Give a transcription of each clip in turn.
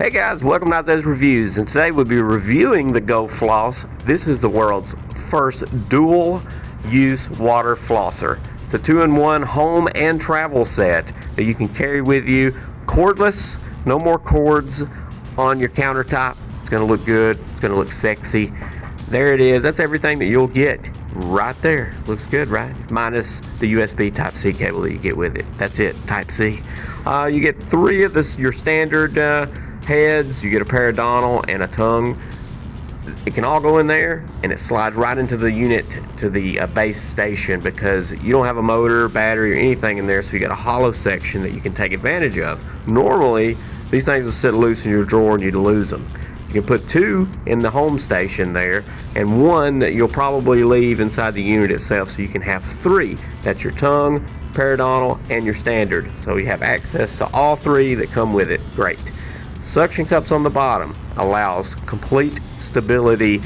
Hey guys, welcome to Isaiah's Reviews, and today we'll be reviewing the GoFloss. This is the world's first dual-use water flosser. It's a 2-in-1 home and travel set that you can carry with you. Cordless, no more cords on your countertop. It's going to look good, it's going to look sexy. There it is, that's everything that you'll get right there. Looks good, right? Minus the USB Type-C cable that you get with it. That's it, Type-C. You get 3 of your standard heads, you get a paradontal and a tongue. It can all go in there, and it slides right into the unit to the base station, because you don't have a motor, battery, or anything in there, so you got a hollow section that you can take advantage of. Normally, these things will sit loose in your drawer and you'd lose them. You can put 2 in the home station there, and 1 that you'll probably leave inside the unit itself, so you can have 3. That's your tongue, paradontal, and your standard. So you have access to all 3 that come with it. Great. Suction cups on the bottom allows complete stability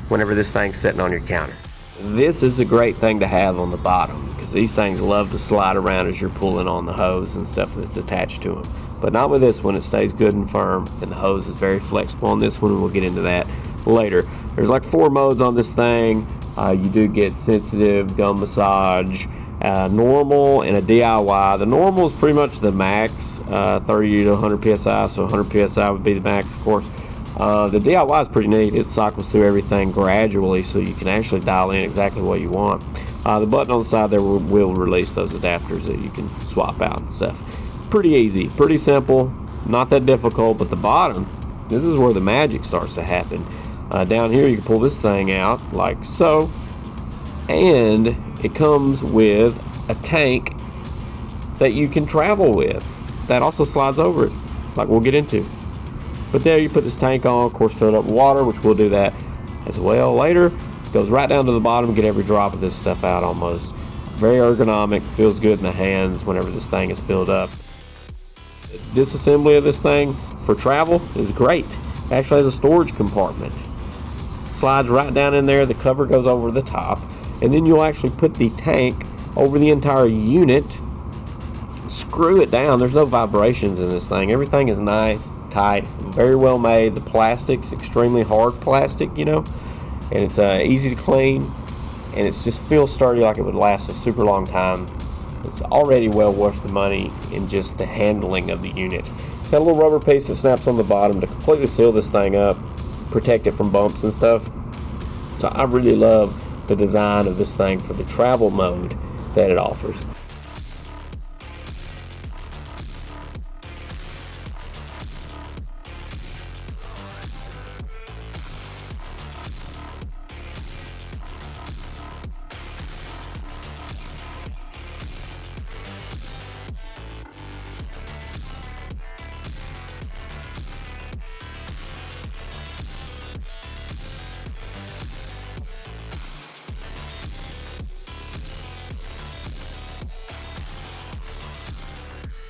whenever this thing's sitting on your counter. This is a great thing to have on the bottom, because these things love to slide around as you're pulling on the hose and stuff that's attached to them. But not with this one. It stays good and firm, and the hose is very flexible on this one, and we'll get into that later. There's like 4 modes on this thing. You do get sensitive, gum massage, normal, and a DIY. The normal is pretty much the max, 30 to 100 psi, so 100 psi would be the max, of course. The DIY is pretty neat. It cycles through everything gradually, so you can actually dial in exactly what you want. The button on the side there will release those adapters that you can swap out and stuff. Pretty easy, pretty simple, not that difficult. But the bottom, this is where the magic starts to happen. Down here you can pull this thing out like so, and it comes with a tank that you can travel with that also slides over it, like we'll get into. But there you put this tank on, of course, fill it up with water, which we'll do that as well later. Goes right down to the bottom, get every drop of this stuff out almost. Very ergonomic, feels good in the hands whenever this thing is filled up. Disassembly of this thing for travel is great. It actually has a storage compartment. Slides right down in there, the cover goes over the top, and then you'll actually put the tank over the entire unit, screw it down. There's no vibrations in this thing. Everything is nice, tight, very well made. The plastic's extremely hard plastic, you know, and it's easy to clean, and it just feels sturdy, like it would last a super long time. It's already well worth the money in just the handling of the unit. It's got a little rubber piece that snaps on the bottom to completely seal this thing up, protect it from bumps and stuff. So I really love the design of this thing for the travel mode that it offers.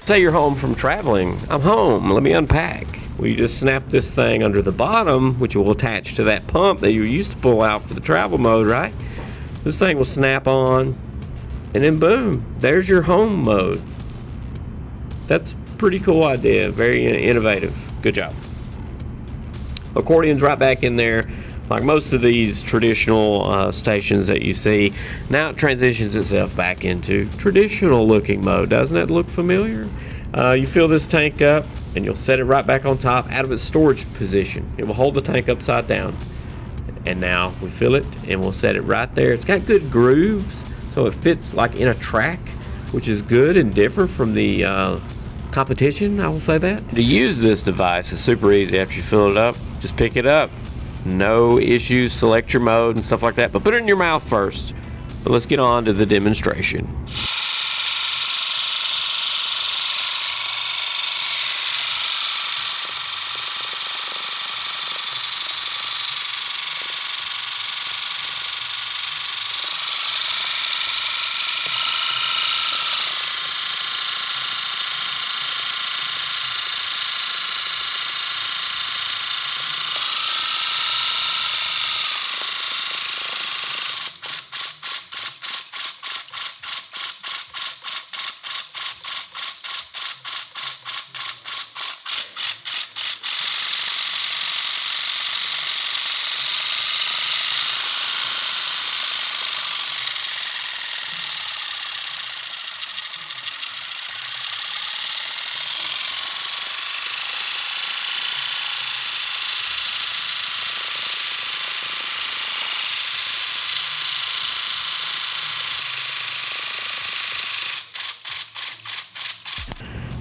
Say you're home from traveling. I'm home, let me unpack. Well, you just snap this thing under the bottom, which will attach to that pump that you used to pull out for the travel mode, right? This thing will snap on, and then boom, there's your home mode. That's a pretty cool idea, very innovative. Good job. Accordion's right back in there. Like most of these traditional stations that you see, now it transitions itself back into traditional looking mode. Doesn't that look familiar? You fill this tank up, and you'll set it right back on top out of its storage position. It will hold the tank upside down. And now we fill it, and we'll set it right there. It's got good grooves, so it fits like in a track, which is good and different from the competition, I will say that. To use this device is super easy. After you fill it up, just pick it up. No issues, select your mode and stuff like that, but put it in your mouth first. But let's get on to the demonstration.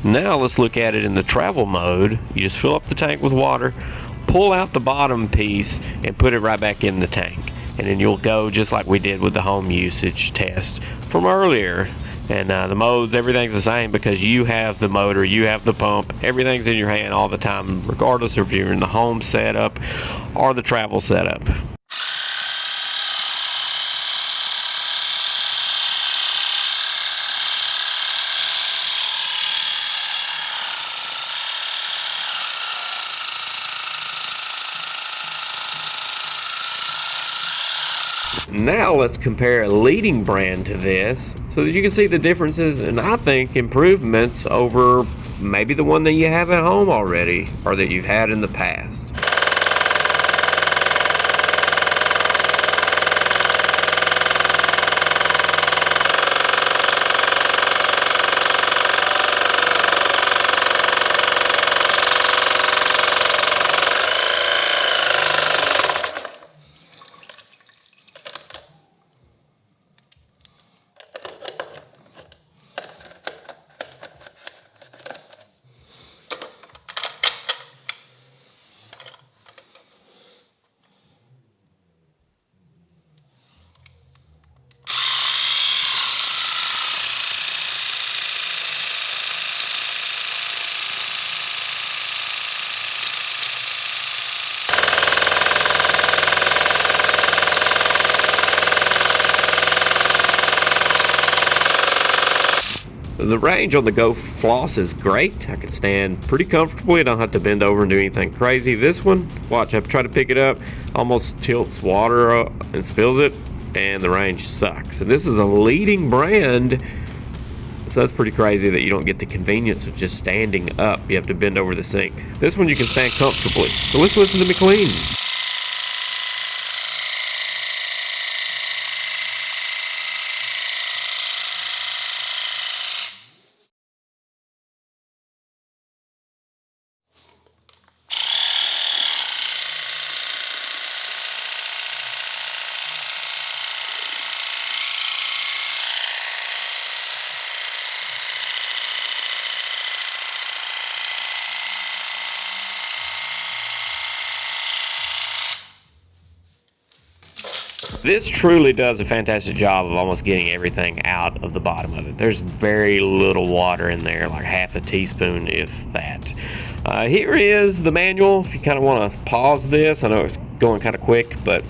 Now let's look at it in the travel mode. You just fill up the tank with water, pull out the bottom piece, and put it right back in the tank. And then you'll go just like we did with the home usage test from earlier. And the modes, everything's the same because you have the motor, you have the pump, everything's in your hand all the time, regardless if you're in the home setup or the travel setup. Now let's compare a leading brand to this so that you can see the differences and I think improvements over maybe the one that you have at home already or that you've had in the past. The range on the GoFloss is great. I can stand pretty comfortably. I don't have to bend over and do anything crazy. This one, watch, I try to pick it up, almost tilts water and spills it, and the range sucks. And this is a leading brand, so that's pretty crazy that you don't get the convenience of just standing up. You have to bend over the sink. This one you can stand comfortably. So let's listen to me clean. This truly does a fantastic job of almost getting everything out of the bottom of it. There's very little water in there, like half a teaspoon, if that. Here is the manual. If you kind of want to pause this, I know it's going kind of quick, but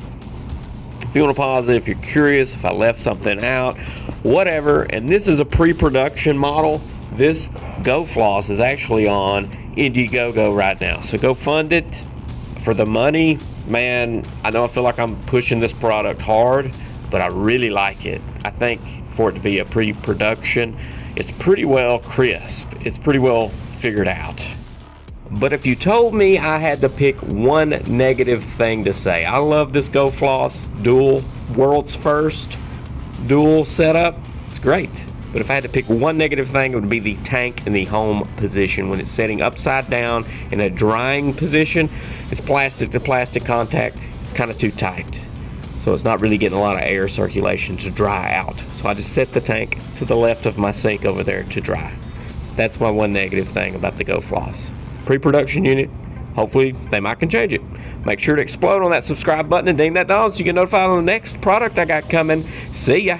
if you want to pause it, if you're curious, if I left something out, whatever. And this is a pre-production model. This GoFloss is actually on Indiegogo right now, so go fund it for the money. Man, I know I feel like I'm pushing this product hard, but I really like it. I think for it to be a pre-production, it's pretty well crisp. It's pretty well figured out. But if you told me I had to pick one negative thing to say, I love this GoFloss dual, world's first dual setup. It's great. But if I had to pick one negative thing, it would be the tank in the home position. When it's sitting upside down in a drying position, it's plastic to plastic contact. It's kind of too tight. So it's not really getting a lot of air circulation to dry out. So I just set the tank to the left of my sink over there to dry. That's my one negative thing about the GoFloss. Pre-production unit. Hopefully they might can change it. Make sure to explode on that subscribe button and ding that bell so you get notified on the next product I got coming. See ya.